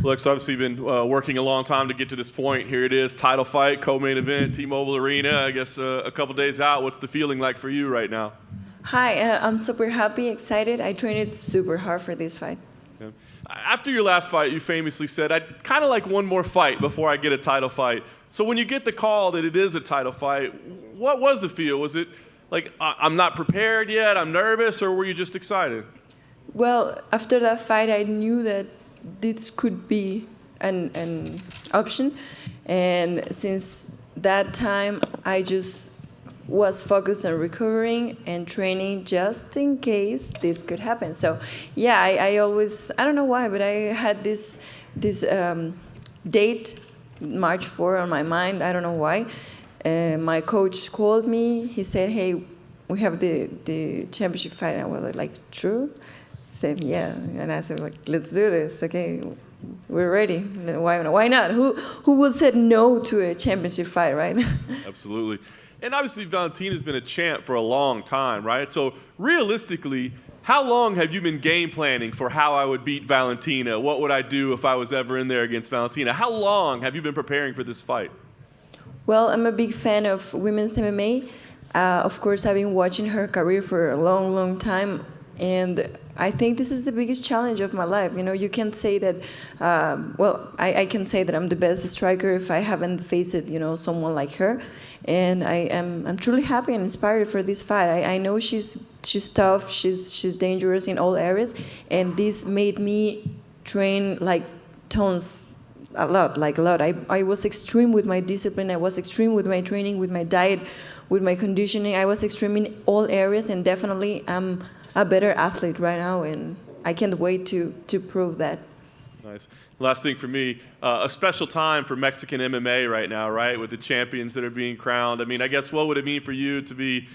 Lex, obviously you've been working a long time to get to this point. Here it is, title fight, co-main event, T-Mobile Arena. I guess a couple days out. What's the feeling like for you right now? Hi, I'm super happy, excited. I trained super hard for this fight. Yeah. After your last fight, you famously said, I'd kind of like one more fight before I get a title fight. So when you get the call that it is a title fight, what was the feel? Was it like, I'm not prepared yet, I'm nervous, or were you just excited? Well, after that fight, I knew that this could be an option. And since that time, I just was focused on recovering and training just in case this could happen. So yeah, I always, I don't know why, but I had this date, March 4, on my mind. I don't know why. My coach called me. He said, hey, we have the championship fight. And I was like, true? Said, yeah. And I said, like, let's do this. Okay, we're ready. Why not? Who would say no to a championship fight, right? Absolutely. And obviously, Valentina's been a champ for a long time, right? So realistically, how long have you been game planning for how I would beat Valentina? What would I do if I was ever in there against Valentina? How long have you been preparing for this fight? Well, I'm a big fan of women's MMA. Of course, I've been watching her career for a long, long time. And I think this is the biggest challenge of my life. You know, you can't say that, I can say that I'm the best striker if I haven't faced, someone like her. And I'm truly happy and inspired for this fight. I know she's tough, she's dangerous in all areas. And this made me train like tons, a lot. I was extreme with my discipline, I was extreme with my training, with my diet, with my conditioning. I was extreme in all areas, and definitely I'm a better athlete right now, and I can't wait to prove that. Nice. Last thing for me, a special time for Mexican MMA right now, right, with the champions that are being crowned. I mean, I guess what would it mean for you to be,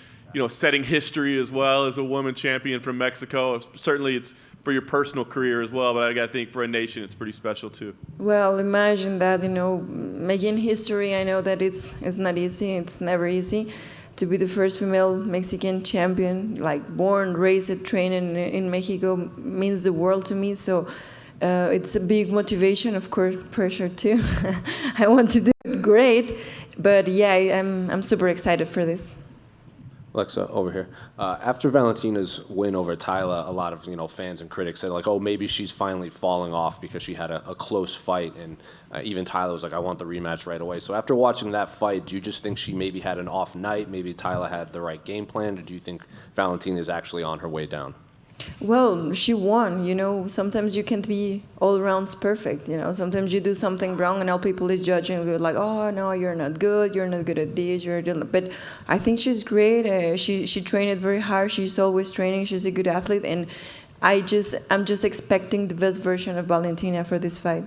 setting history as well as a woman champion from Mexico? Certainly it's for your personal career as well, but I got to think for a nation it's pretty special too. Well, imagine that, making history. I know that it's not easy, it's never easy. To be the first female Mexican champion, like born, raised, trained in Mexico, means the world to me. So it's a big motivation, of course, pressure too. I want to do it great, but yeah, I'm super excited for this. Alexa, over here. After Valentina's win over Tyla, a lot of fans and critics said like, oh, maybe she's finally falling off because she had a close fight, and even Tyla was like, I want the rematch right away. So after watching that fight, do you just think she maybe had an off night? Maybe Tyla had the right game plan, or do you think Valentina is actually on her way down? Well, she won. Sometimes you can't be all rounds perfect. Sometimes you do something wrong and all people is judging you like, oh no, you're not good at this, but I think she's great. She trained very hard. She's always training. She's a good athlete, and I'm just expecting the best version of Valentina for this fight.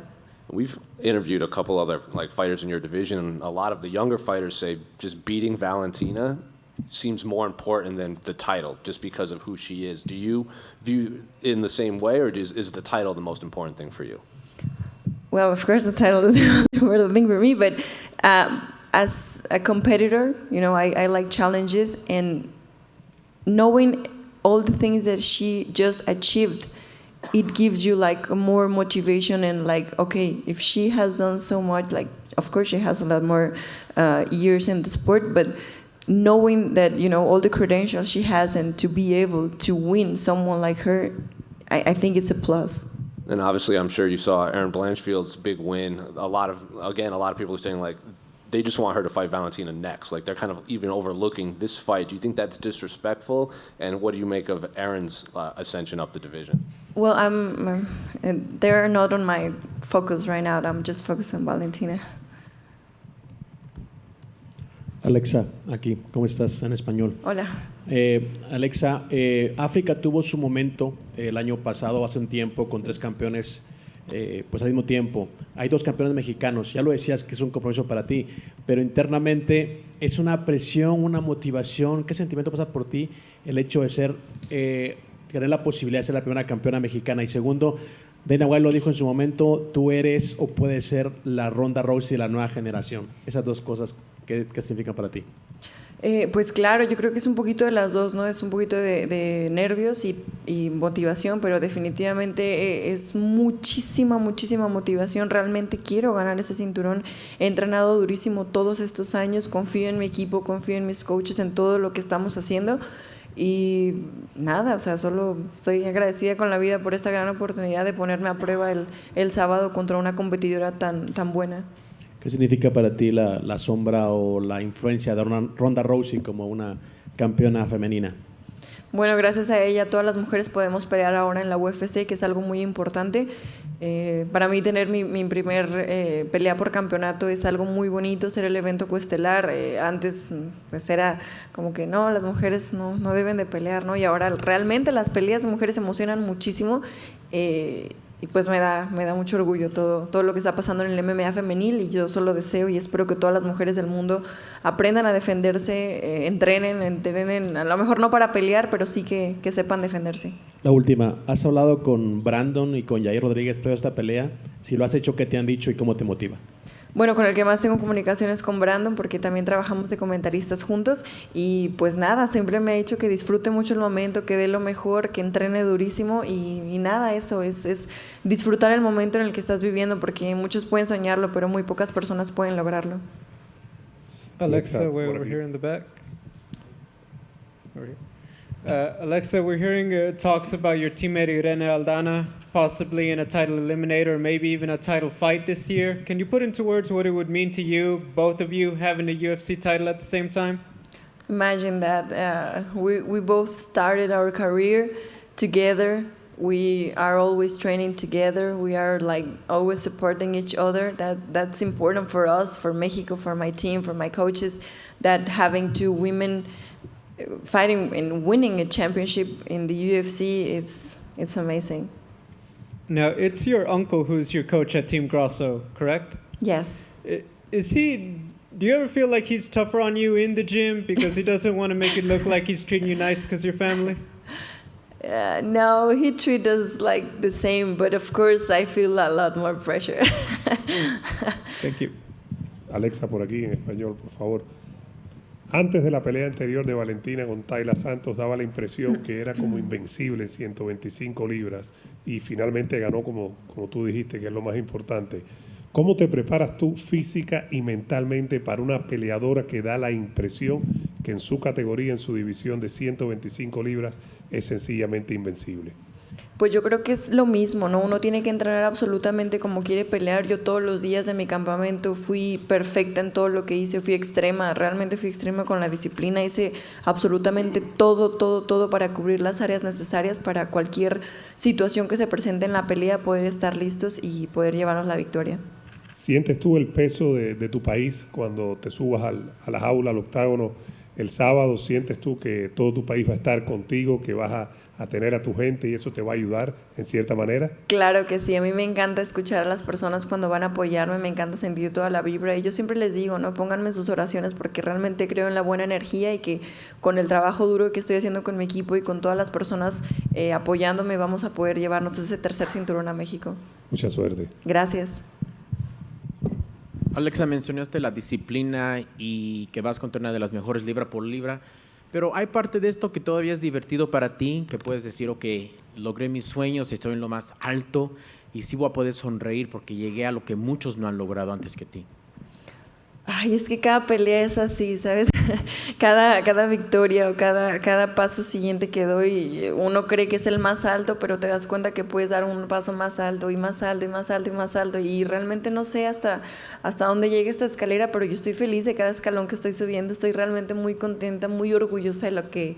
We've interviewed a couple other fighters in your division, and a lot of the younger fighters say just beating Valentina seems more important than the title, just because of who she is. Do you view in the same way, or is the title the most important thing for you? Well, of course, the title is the most important thing for me, but as a competitor, I like challenges, and knowing all the things that she just achieved, it gives you more motivation and okay, if she has done so much, of course she has a lot more years in the sport, but knowing that all the credentials she has, and to be able to win someone like her, I think it's a plus. And obviously, I'm sure you saw Erin Blanchfield's big win. A lot of people are saying they just want her to fight Valentina next. They're kind of even overlooking this fight. Do you think that's disrespectful? And what do you make of Erin's ascension up the division? Well, they're not on my focus right now. I'm just focused on Valentina. Alexa, aquí, ¿cómo estás? En español. Hola. Alexa, África tuvo su momento el año pasado, hace un tiempo, con 3 campeones pues al mismo tiempo. Hay 2 campeones mexicanos, ya lo decías que es un compromiso para ti, pero internamente es una presión, una motivación. ¿Qué sentimiento pasa por ti el hecho de ser, tener la posibilidad de ser la primera campeona mexicana? Y segundo, Dana White lo dijo en su momento, tú eres o puedes ser la Ronda Rousey de la nueva generación. Esas 2 cosas, ¿qué significan para ti? Pues claro, yo creo que es un poquito de las dos, ¿no? Es un poquito de nervios y motivación, pero definitivamente es muchísima, muchísima motivación. Realmente quiero ganar ese cinturón. He entrenado durísimo todos estos años, confío en mi equipo, confío en mis coaches, en todo lo que estamos haciendo. Y nada, o sea, solo estoy agradecida con la vida por esta gran oportunidad de ponerme a prueba el sábado contra una competidora tan buena. ¿Qué significa para ti la sombra o la influencia de Ronda Rousey como una campeona femenina? Bueno, gracias a ella todas las mujeres podemos pelear ahora en la UFC, que es algo muy importante. Para mí tener mi primer pelea por campeonato es algo muy bonito, ser el evento coestelar. Antes pues era como que no, las mujeres no deben de pelear, ¿no? Y ahora realmente las peleas de mujeres emocionan muchísimo. Y pues me da mucho orgullo todo lo que está pasando en el MMA femenil, y yo solo deseo y espero que todas las mujeres del mundo aprendan a defenderse, entrenen, a lo mejor no para pelear, pero sí que sepan defenderse. La última, ¿has hablado con Brandon y con Jair Rodríguez previo a esta pelea? Si lo has hecho, ¿qué te han dicho y cómo te motiva? Bueno, con el que más tengo comunicaciones con Brandon, porque también trabajamos de comentaristas juntos, y pues nada, siempre me ha dicho que disfrute mucho el momento, que dé lo mejor, que entrene durísimo, y nada, eso es disfrutar el momento en el que estás viviendo, porque muchos pueden soñarlo, pero muy pocas personas pueden lograrlo. Alexa, we're over here in the back. Over here. Alexa, we're hearing talks about your teammate Irene Aldana possibly in a title eliminator, or maybe even a title fight this year. Can you put into words what it would mean to you, both of you having a UFC title at the same time? Imagine that. We both started our career together. We are always training together. We are like always supporting each other. That's important for us, for Mexico, for my team, for my coaches, that having two women fighting and winning a championship in the UFC, it's amazing. Now, it's your uncle who's your coach at Team Grasso, correct? Yes. Is he... Do you ever feel like he's tougher on you in the gym because he doesn't want to make it look like he's treating you nice because you're family? No, he treats us like the same, but of course I feel a lot more pressure. Thank you. Alexa, por aquí en español, por favor. Antes de la pelea anterior de Valentina con Tayla Santos, daba la impresión que era como invencible en 125 libras y finalmente ganó como tú dijiste, que es lo más importante. ¿Cómo te preparas tú física y mentalmente para una peleadora que da la impresión que en su categoría, en su división de 125 libras, es sencillamente invencible? Pues yo creo que es lo mismo, ¿no? Uno tiene que entrenar absolutamente como quiere pelear. Yo todos los días de mi campamento fui perfecta en todo lo que hice, fui extrema, realmente fui extrema con la disciplina, hice absolutamente todo para cubrir las áreas necesarias para cualquier situación que se presente en la pelea, poder estar listos y poder llevarnos la victoria. ¿Sientes tú el peso de tu país cuando te subas a la jaula, al octágono el sábado? ¿Sientes tú que todo tu país va a estar contigo, que vas a tener a tu gente y eso te va a ayudar en cierta manera? Claro que sí, a mí me encanta escuchar a las personas cuando van a apoyarme, me encanta sentir toda la vibra, y yo siempre les digo, no, pónganme sus oraciones, porque realmente creo en la buena energía y que con el trabajo duro que estoy haciendo con mi equipo y con todas las personas apoyándome vamos a poder llevarnos ese tercer cinturón a México. Mucha suerte. Gracias. Alexa, mencionaste la disciplina y que vas contra una de las mejores libra por libra, pero hay parte de esto que todavía es divertido para ti, que puedes decir, ok, logré mis sueños, estoy en lo más alto y sí voy a poder sonreír porque llegué a lo que muchos no han logrado antes que ti. Ay, es que cada pelea es así, ¿sabes? Cada victoria o cada paso siguiente que doy, uno cree que es el más alto, pero te das cuenta que puedes dar un paso más alto y más alto y más alto y más alto, y realmente no sé hasta dónde llegue esta escalera, pero yo estoy feliz de cada escalón que estoy subiendo, estoy realmente muy contenta, muy orgullosa de lo que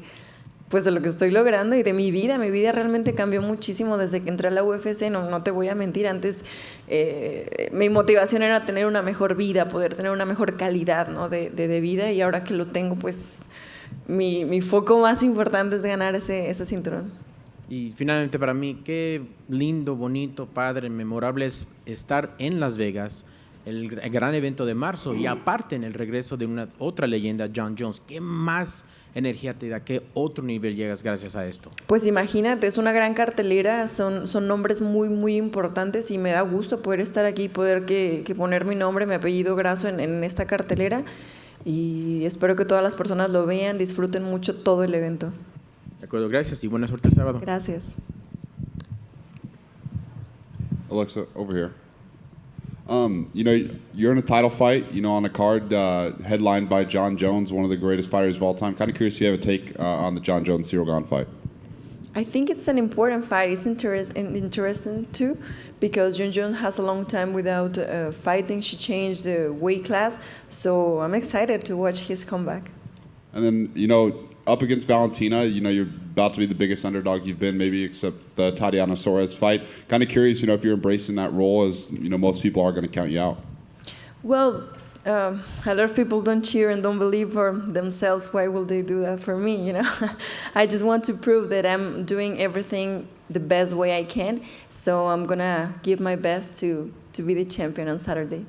estoy logrando y de mi vida. Mi vida realmente cambió muchísimo desde que entré a la UFC, no te voy a mentir. Antes mi motivación era tener una mejor vida, poder tener una mejor calidad, ¿no? de vida, y ahora que lo tengo, pues mi foco más importante es ganar ese cinturón. Y finalmente para mí, qué lindo, bonito, padre, memorable es estar en Las Vegas, el gran evento de marzo, y aparte en el regreso de una otra leyenda, John Jones. ¿Qué más energía te da? ¿Qué otro nivel llegas gracias a esto? Pues imagínate, es una gran cartelera, son nombres muy, muy importantes, y me da gusto poder estar aquí, poder que poner mi nombre, mi apellido Grasso en esta cartelera. y espero que todas las personas lo vean, disfruten mucho todo el evento. De acuerdo, gracias y buena suerte el sábado. Gracias. Alexa, over here. You know, you're in a title fight, you know, on a card headlined by John Jones, one of the greatest fighters of all time. Kind of curious if you have a take on the John Jones-Cyril Gane fight. I think it's an important fight. It's interesting too, because John Jones has a long time without fighting. She changed the weight class, so I'm excited to watch his comeback. And then, you know, up against Valentina, you know, you're about to be the biggest underdog you've been, maybe except the Tatiana Suarez fight. Kind of curious, you know, if you're embracing that role, as, you know, most people are going to count you out. Well, a lot of people don't cheer and don't believe for themselves. Why will they do that for me, you know? I just want to prove that I'm doing everything the best way I can, so I'm going to give my best to be the champion on Saturday.